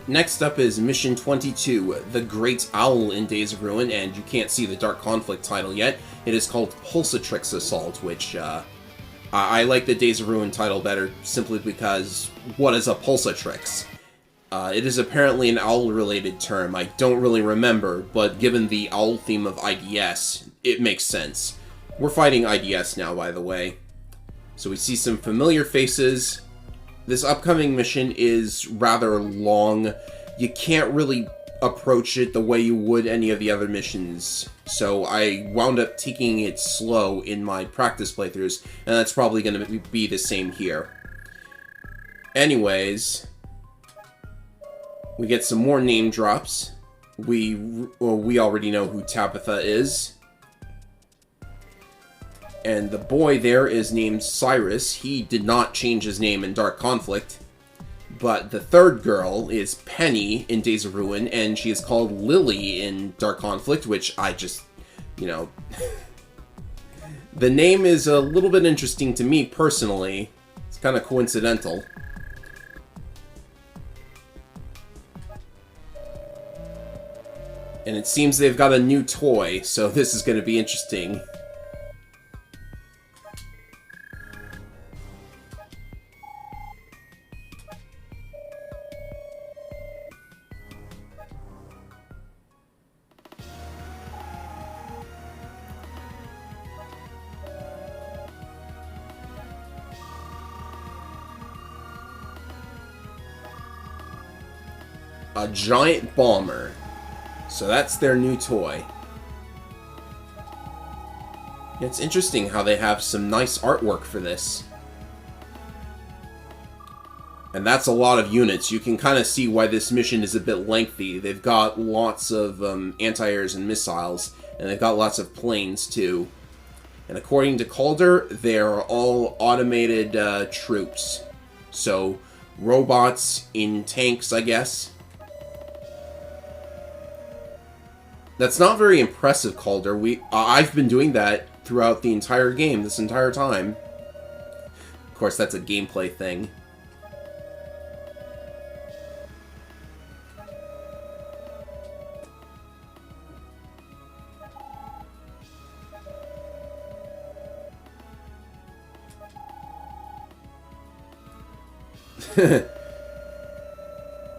Next up is Mission 22, The Great Owl in Days of Ruin, and you can't see the Dark Conflict title yet. It is called Pulsatrix Assault, which, I like the Days of Ruin title better simply because what is a Pulsatrix? It is apparently an owl-related term. I don't really remember, but given the owl theme of IDS, it makes sense. We're fighting IDS now, by the way. So we see some familiar faces. This upcoming mission is rather long. You can't really approach it the way you would any of the other missions. So I wound up taking it slow in my practice playthroughs, and that's probably going to be the same here. Anyways, we get some more name drops. We already know who Tabitha is. And the boy there is named Cyrus. He did not change his name in Dark Conflict. But the third girl is Penny in Days of Ruin, and she is called Lily in Dark Conflict, which I just, you know... The name is a little bit interesting to me, personally. It's kind of coincidental. And it seems they've got a new toy, so this is going to be interesting. A giant bomber. So that's their new toy. It's interesting how they have some nice artwork for this. And that's a lot of units. You can kind of see why this mission is a bit lengthy. They've got lots of anti-airs and missiles, and they've got lots of planes too. And according to Calder, they're all automated troops. So, robots in tanks, I guess. That's not very impressive, Calder. I've been doing that throughout the entire game, this entire time. Of course, that's a gameplay thing.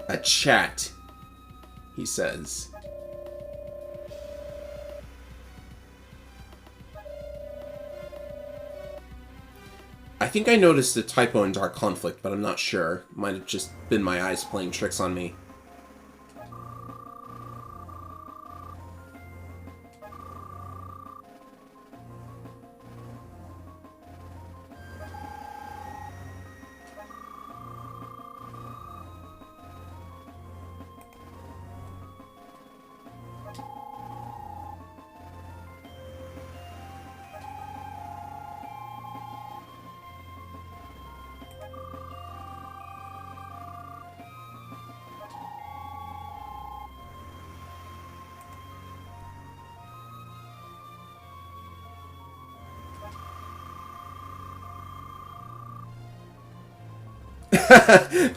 A chat, he says. I think I noticed a typo in Dark Conflict, but I'm not sure. Might have just been my eyes playing tricks on me.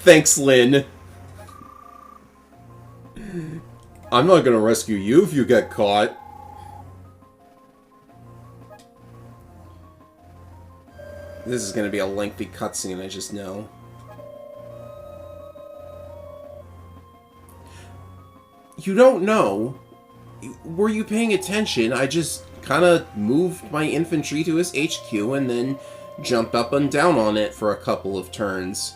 Thanks, Lynn. I'm not gonna rescue you if you get caught. This is gonna be a lengthy cutscene, I just know. You don't know. Were you paying attention? I just kind of moved my infantry to his HQ and then jumped up and down on it for a couple of turns.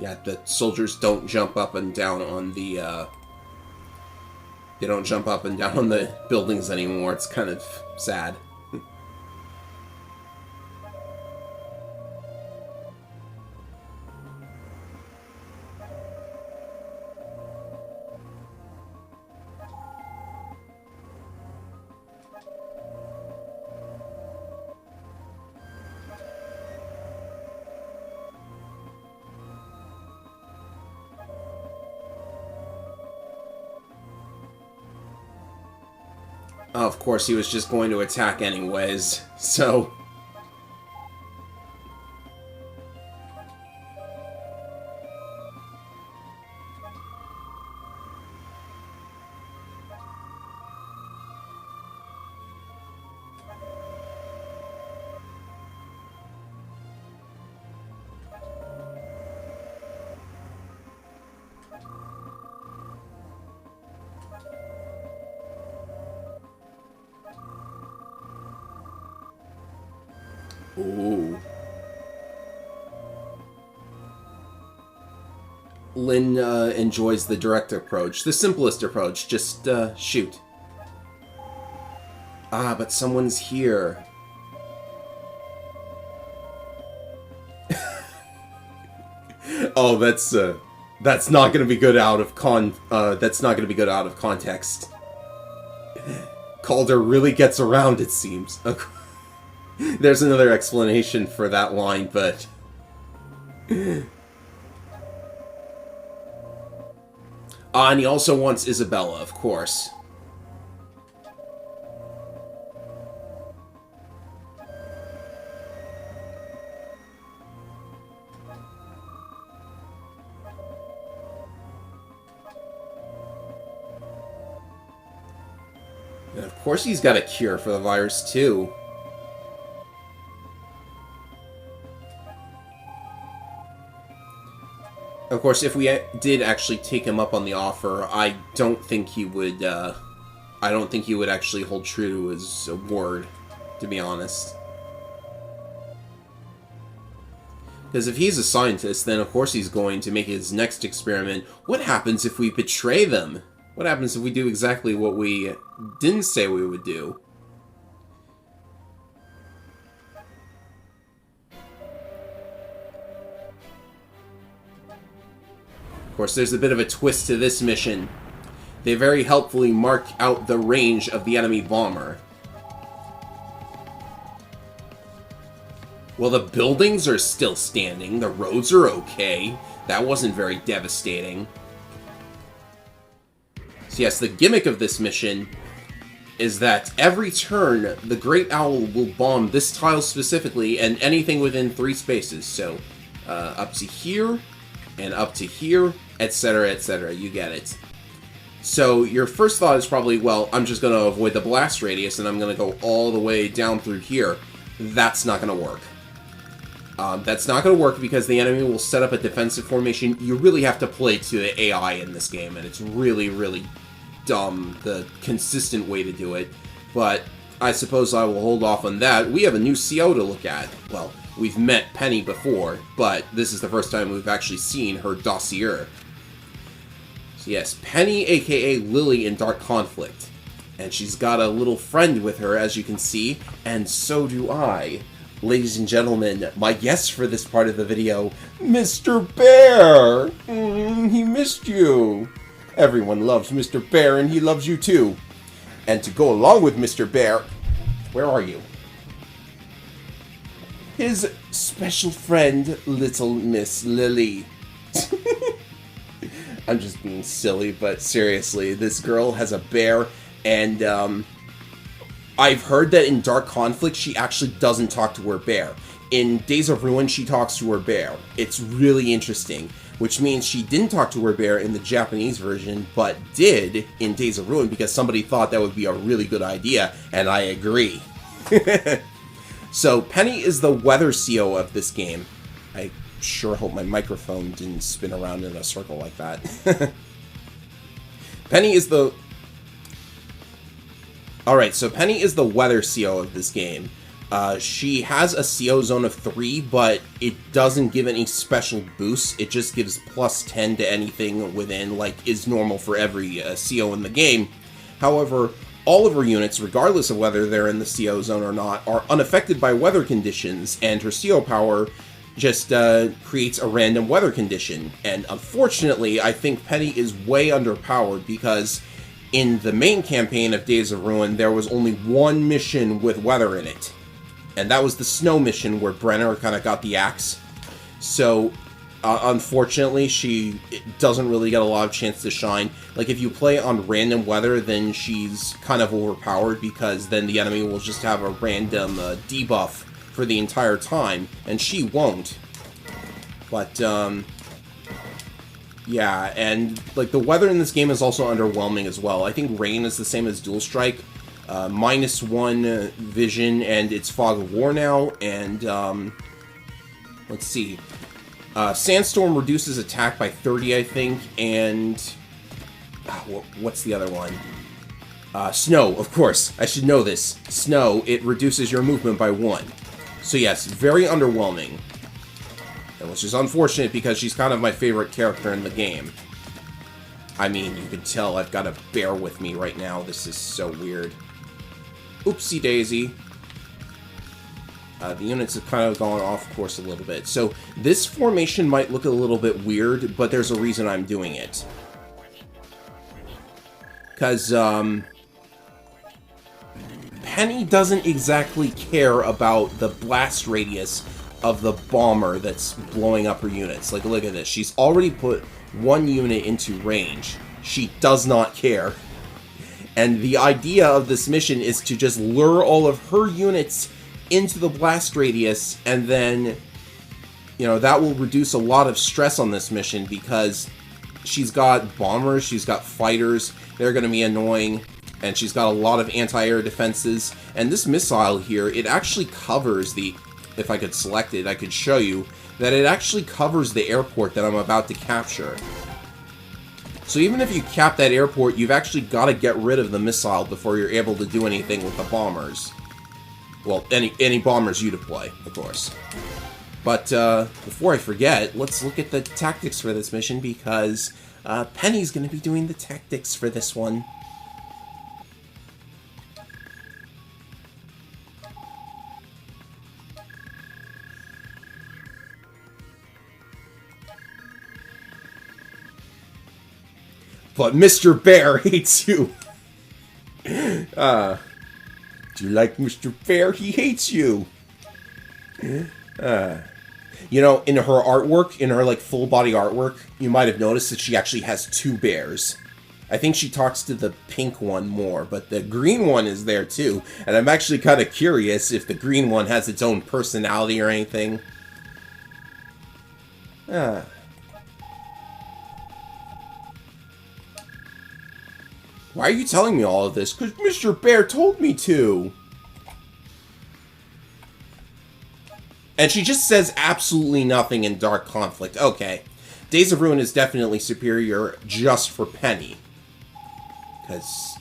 Yeah, the soldiers don't jump up and down on the, they don't jump up and down on the buildings anymore. It's kind of sad. Oh, of course, he was just going to attack anyways, so... Ooh. Lynn enjoys the direct approach. The simplest approach. Just, shoot. Ah, but someone's here. Oh, that's not gonna be good out of that's not gonna be good out of context. Calder really gets around, it seems. There's another explanation for that line, but... and he also wants Isabella, of course. And of course he's got a cure for the virus, too. Of course, if we did actually take him up on the offer, I don't think he would, actually hold true to his word, to be honest. Because if he's a scientist, then of course he's going to make his next experiment. What happens if we betray them? What happens if we do exactly what we didn't say we would do? Of course, there's a bit of a twist to this mission. They very helpfully mark out the range of the enemy bomber. Well, the buildings are still standing. The roads are okay. That wasn't very devastating. So yes, the gimmick of this mission is that every turn, the Great Owl will bomb this tile specifically and anything within 3 spaces. So, up to here, and up to here, etc., etc. You get it. So your first thought is probably, well, I'm just going to avoid the blast radius and I'm going to go all the way down through here. That's not going to work. That's not going to work because the enemy will set up a defensive formation. You really have to play to the AI in this game, and it's really, really dumb, the consistent way to do it. But I suppose I will hold off on that. We have a new CO to look at. Well, we've met Penny before, but this is the first time we've actually seen her dossier. So yes, Penny, aka Lily in Dark Conflict. And she's got a little friend with her, as you can see, and so do I. Ladies and gentlemen, my guest for this part of the video, Mr. Bear! He missed you! Everyone loves Mr. Bear, and he loves you too. And to go along with Mr. Bear, where are you? His special friend, Little Miss Lily. I'm just being silly, but seriously, this girl has a bear, and, I've heard that in Dark Conflict, she actually doesn't talk to her bear. In Days of Ruin, she talks to her bear. It's really interesting, which means she didn't talk to her bear in the Japanese version, but did in Days of Ruin because somebody thought that would be a really good idea, and I agree. So, Penny is the weather CO of this game. I sure hope my microphone didn't spin around in a circle like that. Penny is the... Alright, so Penny is the weather CO of this game. She has a CO zone of 3, but it doesn't give any special boosts. It just gives plus 10 to anything within, like is normal for every CO in the game. However, all of her units, regardless of whether they're in the CO zone or not, are unaffected by weather conditions, and her CO power just creates a random weather condition. And unfortunately, I think Penny is way underpowered because in the main campaign of Days of Ruin, there was only one mission with weather in it. And that was the snow mission where Brenner kind of got the axe. So, unfortunately, she doesn't really get a lot of chance to shine. Like, if you play on random weather, then she's kind of overpowered because then the enemy will just have a random debuff for the entire time, and she won't. But, yeah, and, like, the weather in this game is also underwhelming as well. I think rain is the same as Dual Strike. -1 vision, and it's Fog of War now, and, let's see. Sandstorm reduces attack by 30, I think, and... what's the other one? Snow, of course. I should know this. Snow, it reduces your movement by 1. So yes, very underwhelming. And which is unfortunate because she's kind of my favorite character in the game. I mean, you can tell I've got a bear with me right now. This is so weird. Oopsie daisy. The units have kind of gone off course a little bit. So this formation might look a little bit weird, but there's a reason I'm doing it. Because, Penny doesn't exactly care about the blast radius of the bomber that's blowing up her units. Like, look at this. She's already put one unit into range. She does not care. And the idea of this mission is to just lure all of her units into the blast radius, and then, you know, that will reduce a lot of stress on this mission because she's got bombers, she's got fighters, they're going to be annoying, and she's got a lot of anti-air defenses. And this missile here, it actually covers the, if I could select it, I could show you, that it actually covers the airport that I'm about to capture. So even if you cap that airport, you've actually got to get rid of the missile before you're able to do anything with the bombers. Well, any bombers you deploy, of course. But before I forget, let's look at the tactics for this mission, because Penny's going to be doing the tactics for this one. But Mr. Bear hates you. Do you like Mr. Bear? He hates you. You know, in her artwork, in her, like, full-body artwork, you might have noticed that she actually has two bears. I think she talks to the pink one more, but the green one is there, too. And I'm actually kind of curious if the green one has its own personality or anything. Why are you telling me all of this? Because Mr. Bear told me to. And she just says absolutely nothing in Dark Conflict. Okay. Days of Ruin is definitely superior just for Penny. Because,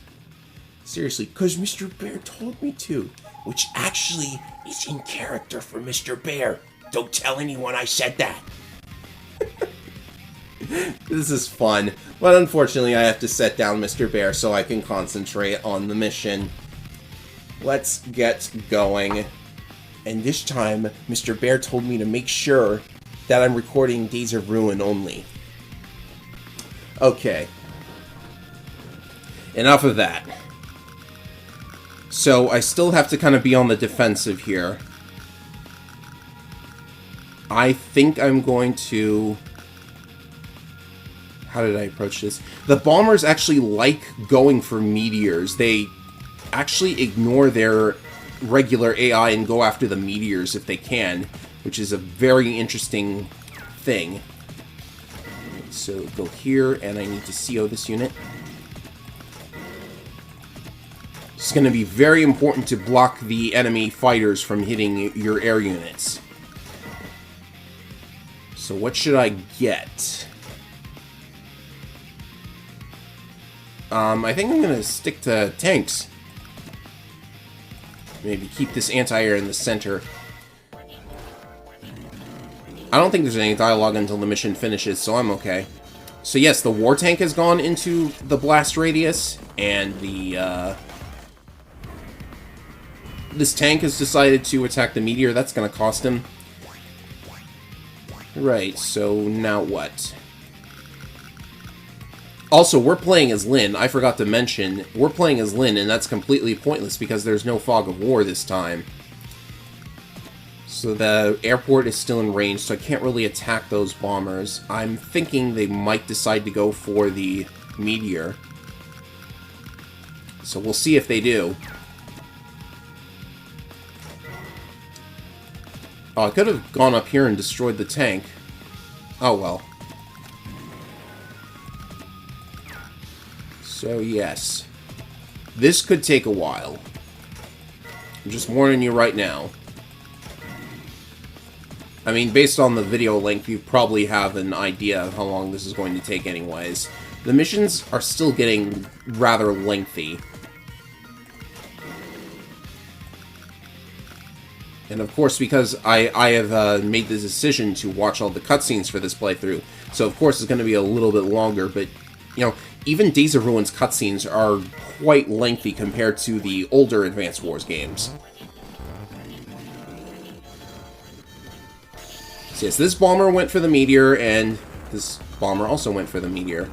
seriously, because Mr. Bear told me to. Which actually is in character for Mr. Bear. Don't tell anyone I said that. This is fun, but unfortunately I have to set down Mr. Bear so I can concentrate on the mission. Let's get going. And this time, Mr. Bear told me to make sure that I'm recording Days of Ruin only. Okay. Enough of that. So, I still have to kind of be on the defensive here. I think I'm going to... How did I approach this? The bombers actually like going for meteors. They actually ignore their regular AI and go after the meteors if they can, which is a very interesting thing. So go here, and I need to CO this unit. It's going to be very important to block the enemy fighters from hitting your air units. So what should I get? I think I'm going to stick to tanks. Maybe keep this anti-air in the center. I don't think there's any dialogue until the mission finishes, so I'm okay. So yes, the war tank has gone into the blast radius, and the, this tank has decided to attack the meteor. That's going to cost him. Right, so now what? Also, we're playing as Lyn. I forgot to mention, we're playing as Lyn, and that's completely pointless because there's no fog of war this time. So the airport is still in range, so I can't really attack those bombers. I'm thinking they might decide to go for the meteor. So we'll see if they do. Oh, I could have gone up here and destroyed the tank. Oh well. So, yes. This could take a while. I'm just warning you right now. I mean, based on the video length, you probably have an idea of how long this is going to take anyways. The missions are still getting rather lengthy. And of course, because I have made the decision to watch all the cutscenes for this playthrough, so of course it's going to be a little bit longer, but, you know, even Days of Ruin's cutscenes are quite lengthy compared to the older Advance Wars games. So yes, this bomber went for the meteor, and this bomber also went for the meteor.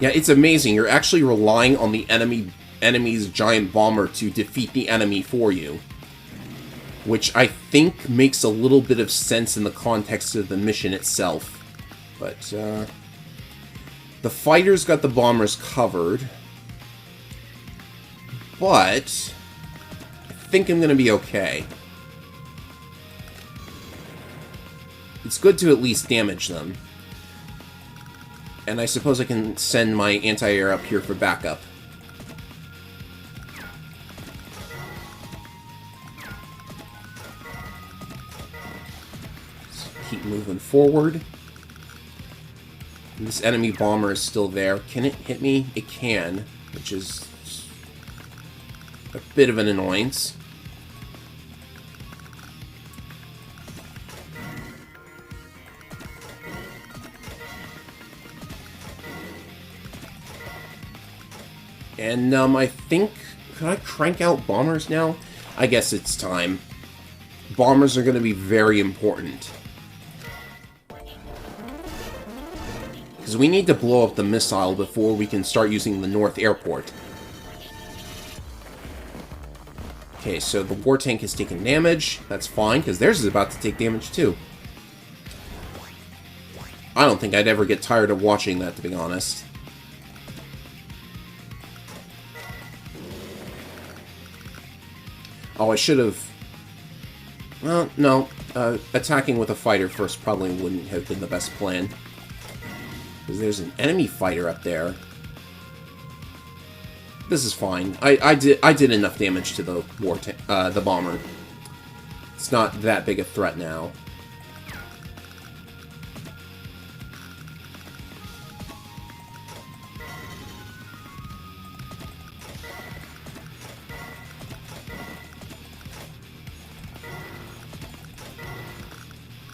Yeah, it's amazing. You're actually relying on the enemy's giant bomber to defeat the enemy for you. Which I think makes a little bit of sense in the context of the mission itself. But, the fighters got the bombers covered. But I think I'm going to be okay. It's good to at least damage them. And I suppose I can send my anti-air up here for backup. Let's keep moving forward. And this enemy bomber is still there. Can it hit me? It can, which is a bit of an annoyance. And, I think... Could I crank out bombers now? I guess it's time. Bombers are going to be very important. Because we need to blow up the missile before we can start using the North Airport. Okay, so the war tank has taken damage. That's fine, because theirs is about to take damage too. I don't think I'd ever get tired of watching that, to be honest. Oh, I should have... Well, no. Attacking with a fighter first probably wouldn't have been the best plan. Because there's an enemy fighter up there. This is fine. I did enough damage to the the bomber. It's not that big a threat now.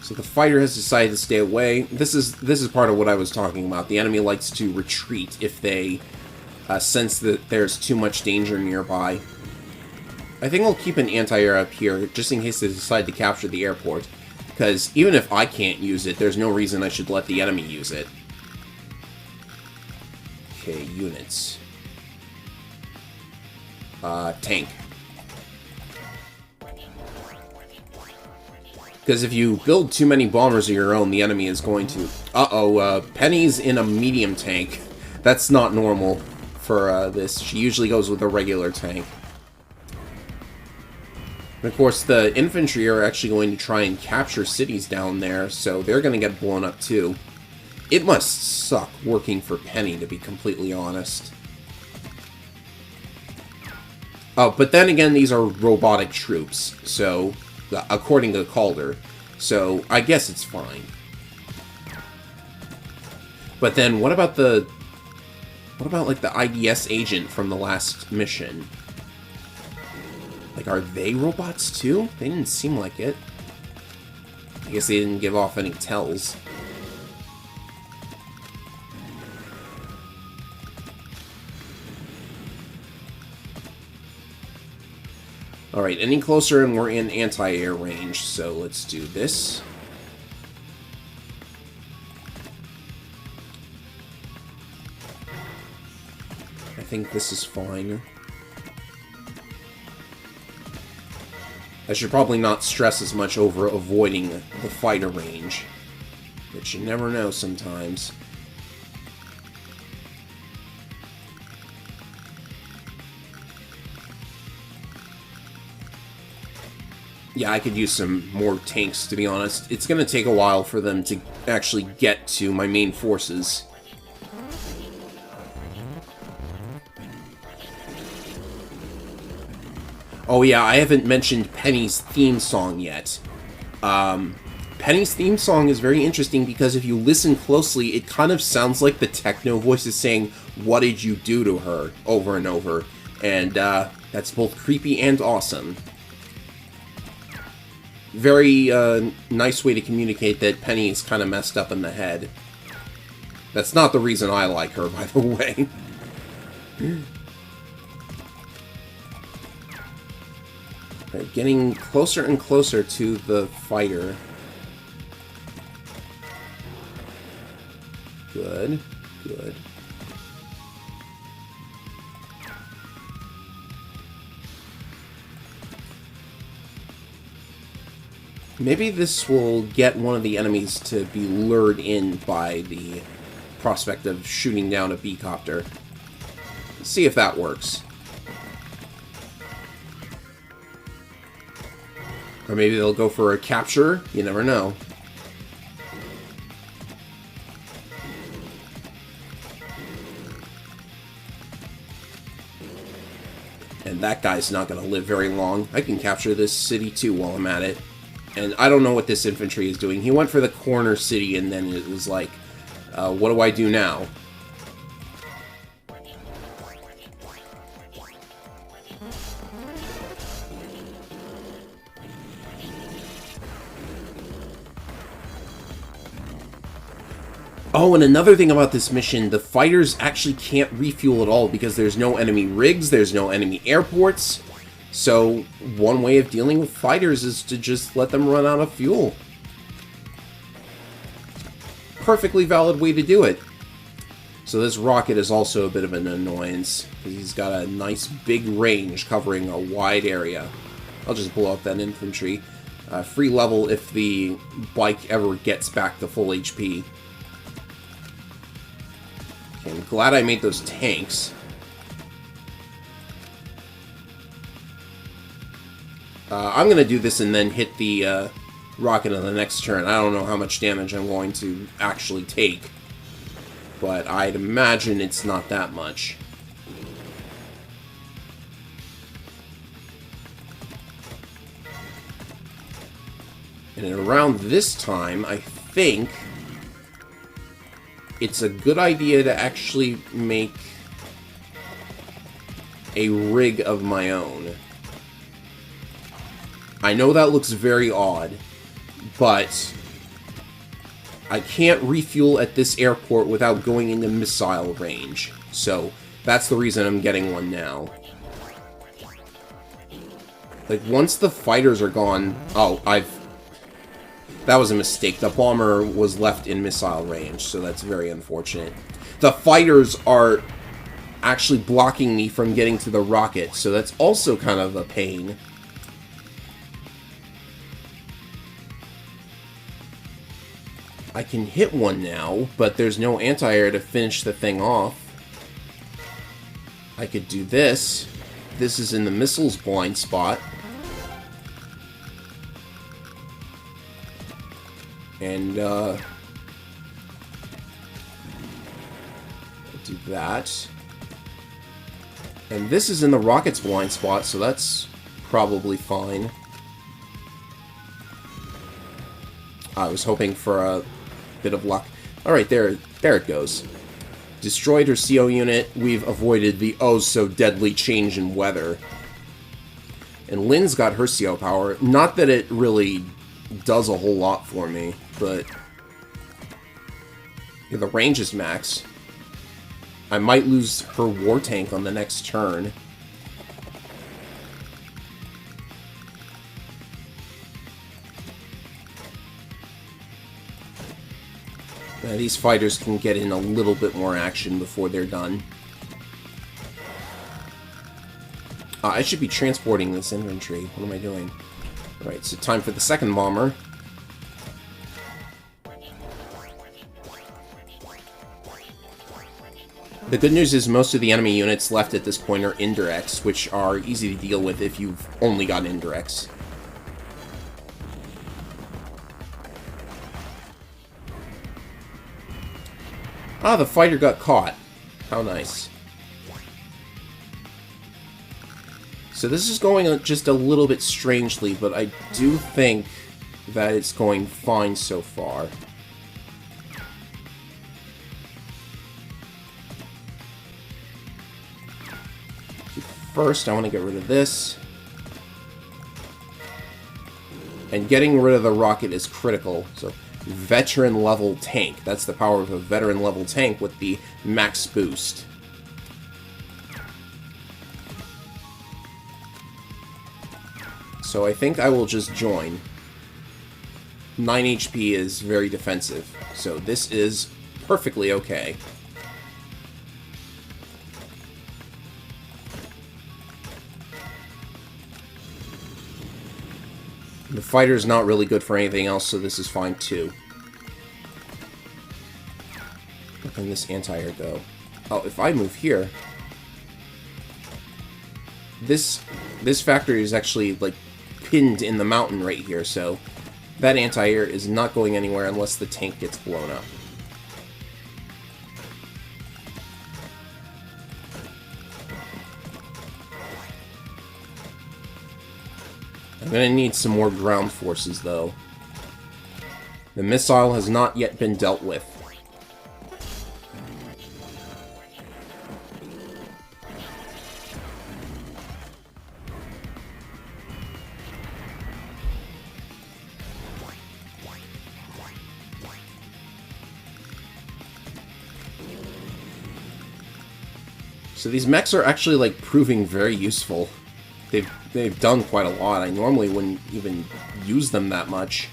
So the fighter has decided to stay away. This is part of what I was talking about. The enemy likes to retreat if they sense that there's too much danger nearby. I think I'll keep an anti-air up here, just in case they decide to capture the airport. Because even if I can't use it, there's no reason I should let the enemy use it. Okay, units. Tank. Because if you build too many bombers of your own, the enemy is going to... Penny's in a medium tank. That's not normal for this. She usually goes with a regular tank. And of course, the infantry are actually going to try and capture cities down there, so they're going to get blown up too. It must suck working for Penny, to be completely honest. Oh, but then again, these are robotic troops, so... according to Calder, so I guess it's fine. But then, what about like the IDS agent from the last mission? Like, are they robots too? They didn't seem like it. I guess they didn't give off any tells. Alright, any closer and we're in anti-air range, so let's do this. I think this is fine. I should probably not stress as much over avoiding the fighter range, but you never know sometimes. Yeah, I could use some more tanks, to be honest. It's going to take a while for them to actually get to my main forces. Oh yeah, I haven't mentioned Penny's theme song yet. Penny's theme song is very interesting because if you listen closely, it kind of sounds like the techno voice is saying, "What did you do to her?" over and over. And That's both creepy and awesome. Very nice way to communicate that Penny is kind of messed up in the head. That's not the reason I like her, by the way. Right, getting closer and closer to the fighter. Good, good. Maybe this will get one of the enemies to be lured in by the prospect of shooting down a B-copter. Let's see if that works. Or maybe they'll go for a capture. You never know. And that guy's not going to live very long. I can capture this city too while I'm at it. And I don't know what this infantry is doing. He went for the corner city, and then it was like, what do I do now? Oh, and another thing about this mission, the fighters actually can't refuel at all because there's no enemy rigs, there's no enemy airports. So, one way of dealing with fighters is to just let them run out of fuel. Perfectly valid way to do it. So this rocket is also a bit of an annoyance, because he's got a nice big range covering a wide area. I'll just blow up that infantry. Free level if the bike ever gets back to full HP. Okay, I'm glad I made those tanks. I'm going to do this and then hit the rocket on the next turn. I don't know how much damage I'm going to actually take, but I'd imagine it's not that much. And around this time, I think it's a good idea to actually make a rig of my own. I know that looks very odd, but I can't refuel at this airport without going into missile range. So that's the reason I'm getting one now. Like, once the fighters are gone... Oh, that was a mistake. The bomber was left in missile range, so that's very unfortunate. The fighters are actually blocking me from getting to the rocket, so that's also kind of a pain. I can hit one now, but there's no anti-air to finish the thing off. I could do this. This is in the missiles blind spot. And, do that. And this is in the rocket's blind spot, so that's probably fine. I was hoping for a bit of luck. Alright, there it goes. Destroyed her CO unit. We've avoided the oh-so-deadly change in weather. And Lynn's got her CO power. Not that it really does a whole lot for me, but... yeah, the range is max. I might lose her war tank on the next turn. These fighters can get in a little bit more action before they're done. I should be transporting this infantry. What am I doing? Alright, so time for the second bomber. The good news is most of the enemy units left at this point are indirects, which are easy to deal with if you've only got indirects. Ah, the fighter got caught. How nice. So this is going just a little bit strangely, but I do think that it's going fine so far. first, I want to get rid of this. And getting rid of the rocket is critical. So, veteran level tank. That's the power of a veteran level tank with the max boost. So I think I will just join. 9 HP is very defensive, so this is perfectly okay. The fighter's not really good for anything else, so this is fine too. Where can this anti-air go? Oh, if I move here... This factory is actually, like, pinned in the mountain right here, so that anti-air is not going anywhere unless the tank gets blown up. I'm gonna need some more ground forces, though. The missile has not yet been dealt with. So these mechs are actually, like, proving very useful. They've done quite a lot. I normally wouldn't even use them that much.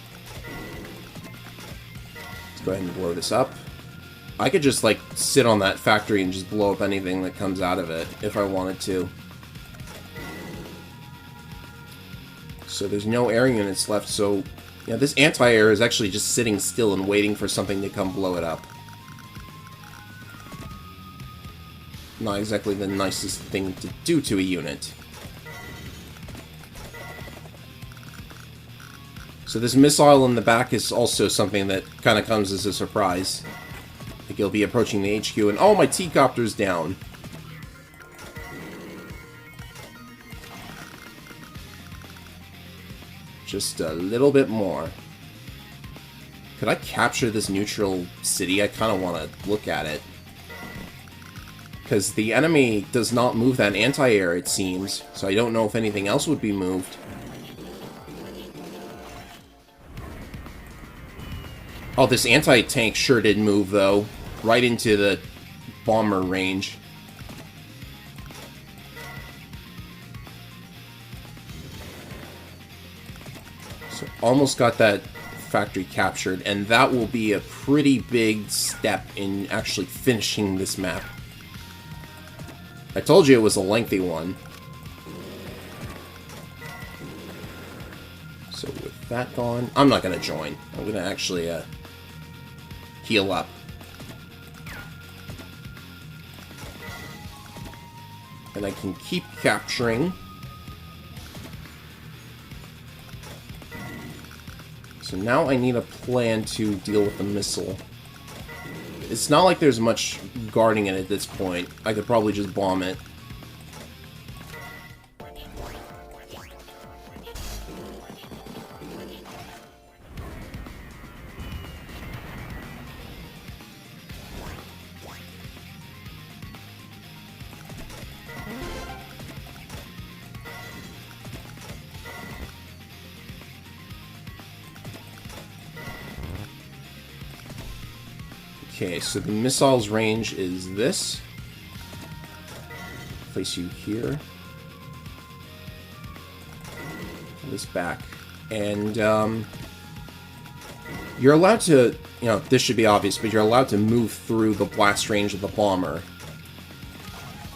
Let's go ahead and blow this up. I could just, like, sit on that factory and just blow up anything that comes out of it, if I wanted to. So there's no air units left, so... Yeah, this anti-air is actually just sitting still and waiting for something to come blow it up. Not exactly the nicest thing to do to a unit. So this missile in the back is also something that kind of comes as a surprise. Like you'll be approaching the HQ and, oh, my T-copter's down. Just a little bit more. Could I capture this neutral city? I kind of want to look at it. Because the enemy does not move that anti-air, it seems. So I don't know if anything else would be moved. Oh, this anti-tank sure did move, though. Right into the bomber range. So almost got that factory captured. And that will be a pretty big step in actually finishing this map. I told you it was a lengthy one. So with that gone, I'm not going to join. I'm going to actually heal up. And I can keep capturing. So now I need a plan to deal with the missile. It's not like there's much guarding it at this point. I could probably just bomb it. Okay, so the missile's range is this. Place you here. This back. And, you're allowed to, you know, this should be obvious, but you're allowed to move through the blast range of the bomber.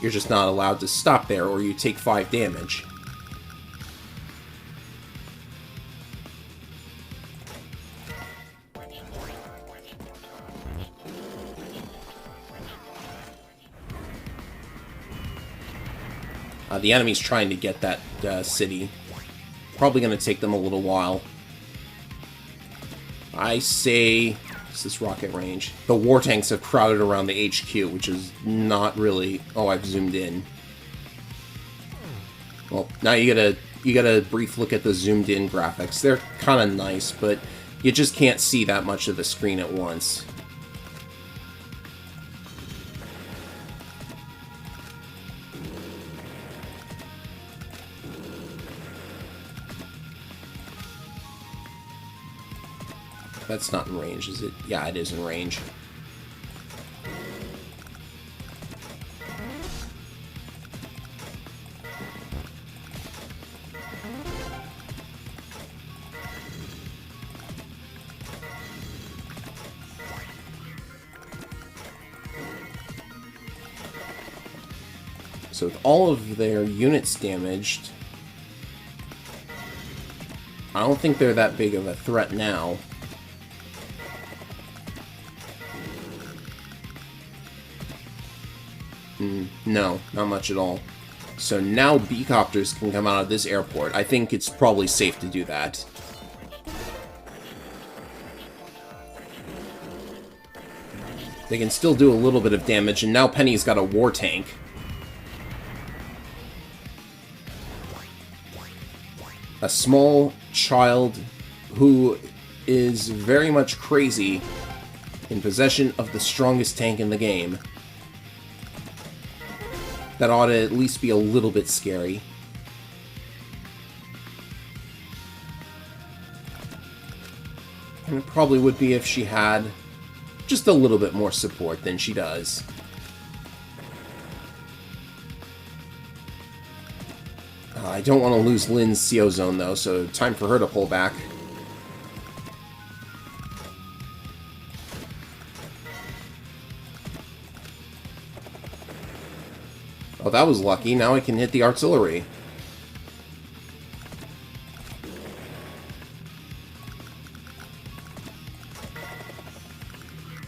You're just not allowed to stop there, or you take 5 damage. The enemy's trying to get that city. Probably going to take them a little while. I say... What's this rocket range? The war tanks have crowded around the HQ, which is not really... Oh, I've zoomed in. Well, now you get a brief look at the zoomed-in graphics. They're kind of nice, but you just can't see that much of the screen at once. That's not in range, is it? Yeah, it is in range. So with all of their units damaged, I don't think they're that big of a threat now. No, not much at all. So now B-copters can come out of this airport. I think it's probably safe to do that. They can still do a little bit of damage, and now Penny's got a war tank. A small child who is very much crazy in possession of the strongest tank in the game. That ought to at least be a little bit scary. And it probably would be if she had just a little bit more support than she does. I don't want to lose Lynn's CO zone, though, so time for her to pull back. Oh, that was lucky. Now I can hit the artillery.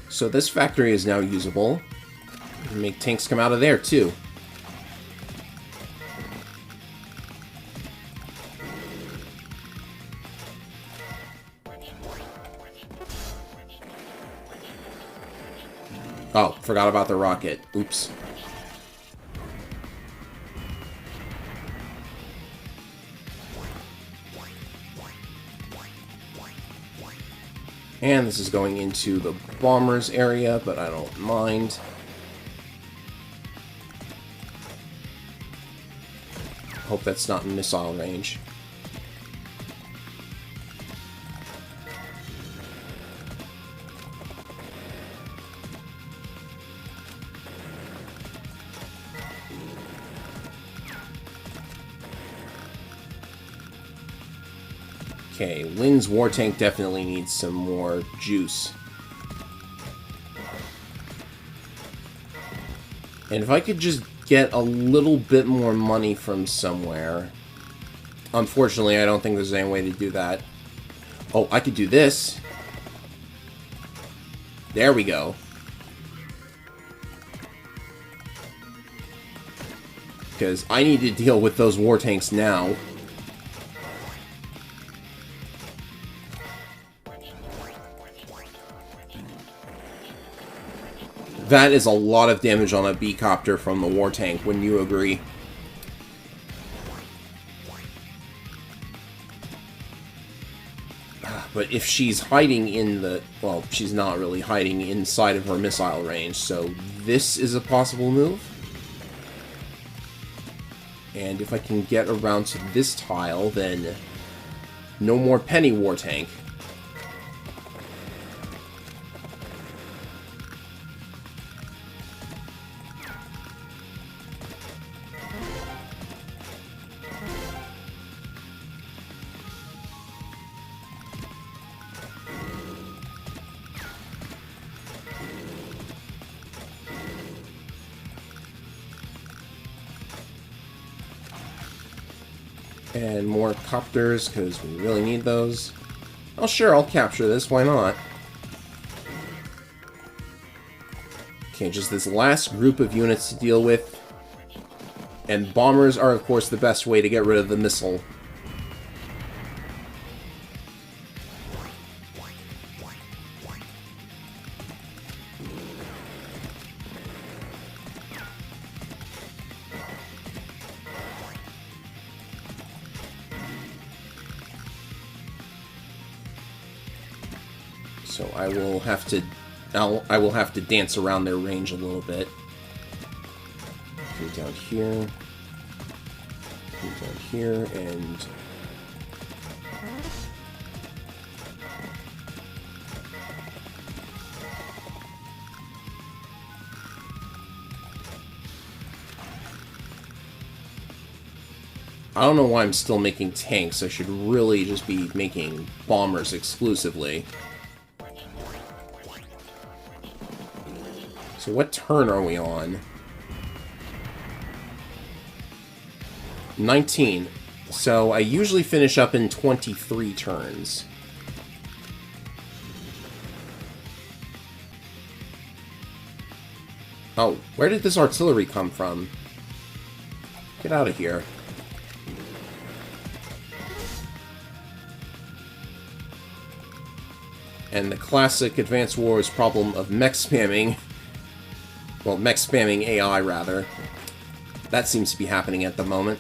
So this factory is now usable. Make tanks come out of there, too. Oh, forgot about the rocket. Oops. And this is going into the bombers area, but I don't mind. Hope that's not in missile range. Okay, Lynn's war tank definitely needs some more juice. And if I could just get a little bit more money from somewhere... Unfortunately, I don't think there's any way to do that. Oh, I could do this. There we go. Because I need to deal with those war tanks now. That is a lot of damage on a B-copter from the war tank, wouldn't you agree? But if she's hiding in the... Well, she's not really hiding inside of her missile range, so this is a possible move. And if I can get around to this tile, then no more Penny war tank. And more copters, because we really need those. Oh, sure, I'll capture this. Why not? Okay, just this last group of units to deal with. And bombers are, of course, the best way to get rid of the missile. So I will have to dance around their range a little bit. Go down here. Go down here and I don't know why I'm still making tanks. I should really just be making bombers exclusively. So what turn are we on? 19. So I usually finish up in 23 turns. Oh, where did this artillery come from? Get out of here. And the classic Advance Wars problem of mech spamming... Well, mech spamming AI, rather. That seems to be happening at the moment.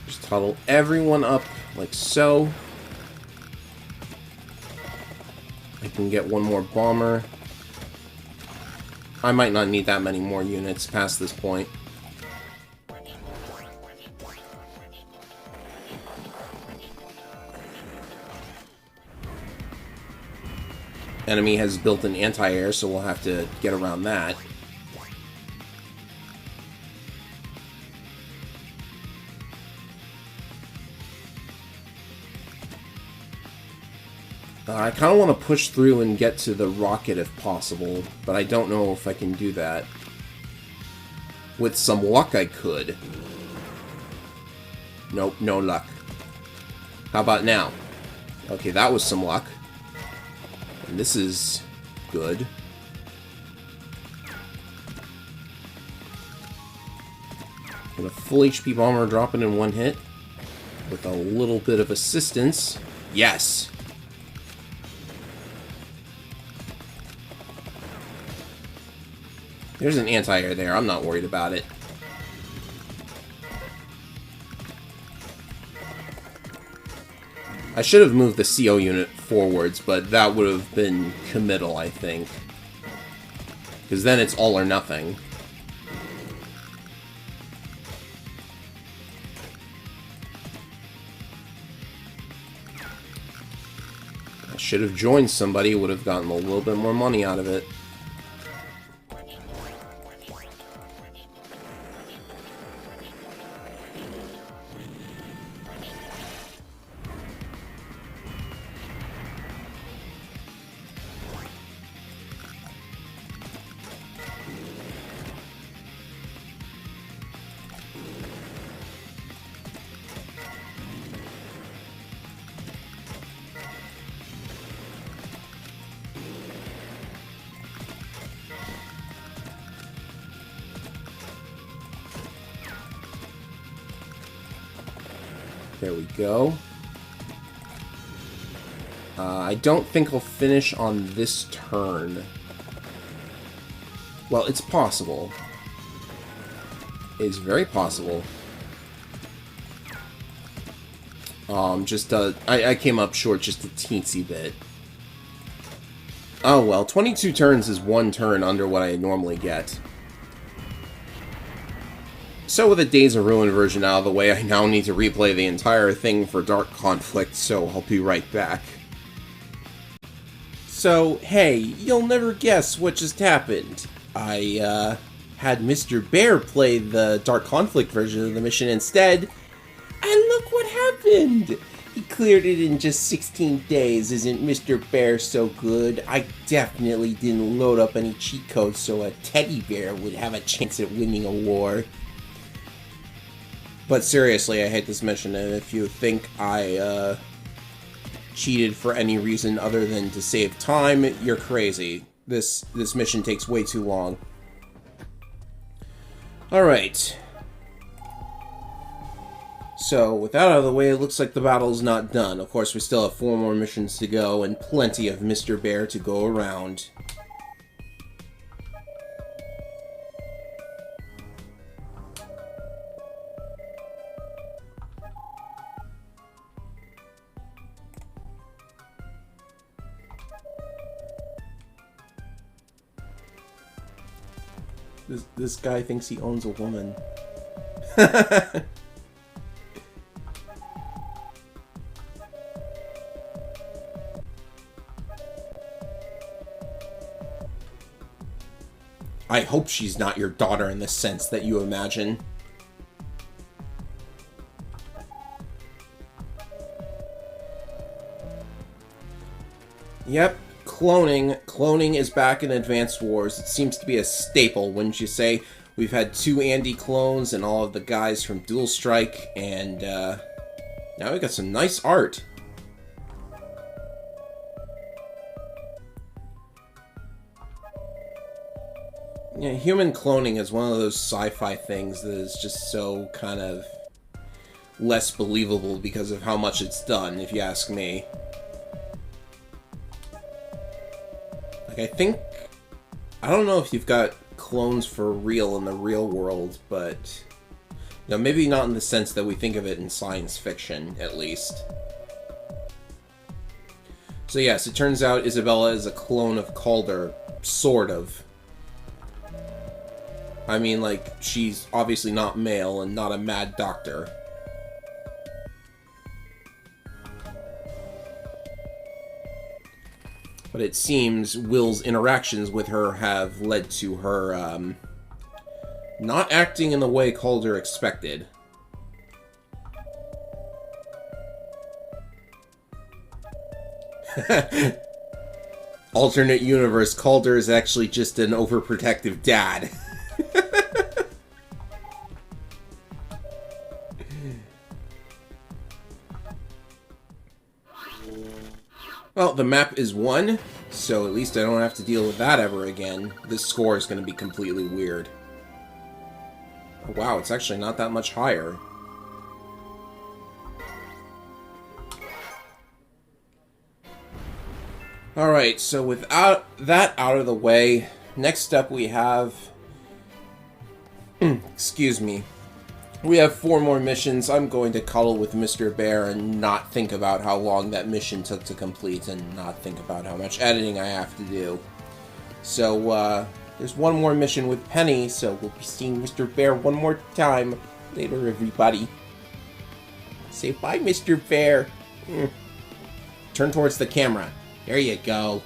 Just huddle everyone up like so. I can get one more bomber. I might not need that many more units past this point. Enemy has built an anti-air, so we'll have to get around that. I kind of want to push through and get to the rocket if possible, but I don't know if I can do that. With some luck, I could. Nope, no luck. How about now? Okay, that was some luck. And this is good. And a full HP bomber dropping in one hit. With a little bit of assistance. Yes! There's an anti-air there. I'm not worried about it. I should have moved the CO unit forwards, but that would have been committal, I think. Because then it's all or nothing. I should have joined somebody, would have gotten a little bit more money out of it. There we go. I don't think I'll finish on this turn. Well, it's possible. It's very possible. I came up short just a teensy bit. Oh well, 22 turns is one turn under what I normally get. So with the Days of Ruin version out of the way, I now need to replay the entire thing for Dark Conflict, so I'll be right back. So, hey, you'll never guess what just happened. I, had Mr. Bear play the Dark Conflict version of the mission instead, and look what happened! He cleared it in just 16 days. Isn't Mr. Bear so good? I definitely didn't load up any cheat codes so a teddy bear would have a chance at winning a war. But seriously, I hate this mission, and if you think I, cheated for any reason other than to save time, you're crazy. This mission takes way too long. Alright. So, with that out of the way, it looks like the battle's not done. Of course, we still have 4 more missions to go, and plenty of Mr. Bear to go around. This guy thinks he owns a woman. I hope she's not your daughter in the sense that you imagine. Yep, cloning. Cloning is back in Advanced Wars. It seems to be a staple, wouldn't you say? We've had 2 Andy clones and all of the guys from Dual Strike, and now we got some nice art. Yeah, human cloning is one of those sci-fi things that is just so kind of less believable because of how much it's done, if you ask me. Like, I don't know if you've got clones for real in the real world, but, you know, maybe not in the sense that we think of it in science fiction, at least. So yes, it turns out Isabella is a clone of Calder, sort of. I mean, like, she's obviously not male and not a mad doctor. But it seems Will's interactions with her have led to her, not acting in the way Calder expected. Alternate universe, Calder is actually just an overprotective dad. Well, the map is 1, so at least I don't have to deal with that ever again. This score is going to be completely weird. Oh, wow, it's actually not that much higher. Alright, so without that out of the way, next up we have... excuse me. We have 4 more missions. I'm going to cuddle with Mr. Bear and not think about how long that mission took to complete and not think about how much editing I have to do. So, there's 1 more mission with Penny, so we'll be seeing Mr. Bear 1 more time. Later, everybody. Say bye, Mr. Bear. Turn towards the camera. There you go.